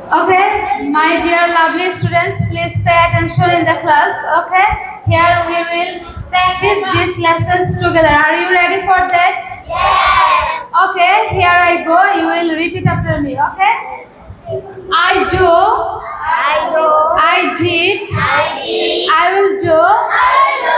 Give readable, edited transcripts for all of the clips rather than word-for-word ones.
Okay, my dear lovely students, please pay attention in the class. Okay, here we will practice these lessons together. Are you ready for that? Yes. Okay, here I go. You will repeat after me. Okay, I do, I do. I did, I did. I will do, I do.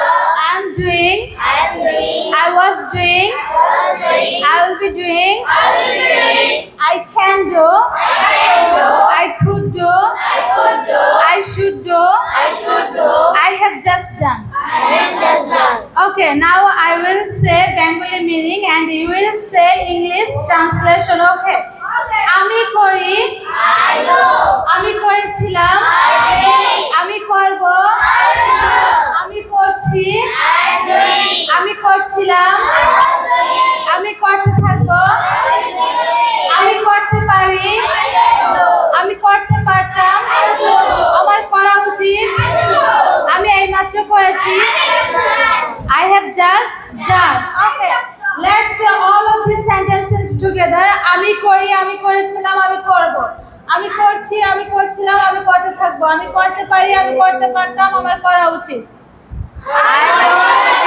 I'm doing, I am doing. I was doing, I was doing. I will be doing, I will be doing. I can do, I can do. I could do, I could do. I should do, I should do. I have just done. I have just done. Okay, now I will say Bengali meaning and you will say English translation. Okay. আমি করি, I do. আমি করেছিলাম, I did. আমি করব, I do. আমি করছি, I am doing. আমি করছিলাম, I was doing. আমি করতে থাকবো, I will be doing. আমি করতে পারি, I can do. আমি করতে পারতাম, I do. আমার করা উচিত, I do. আমি এইমাত্র করেছি, I have just done. Okay. Let's say all of these sentences together. আমি করি, আমি করেছিলাম, আমি করব। আমি করছি, আমি করছিলাম, আমি করতে থাকবো। আমি করতে পারি, আমি করতে পারতাম, আমার করা উচিত। I do.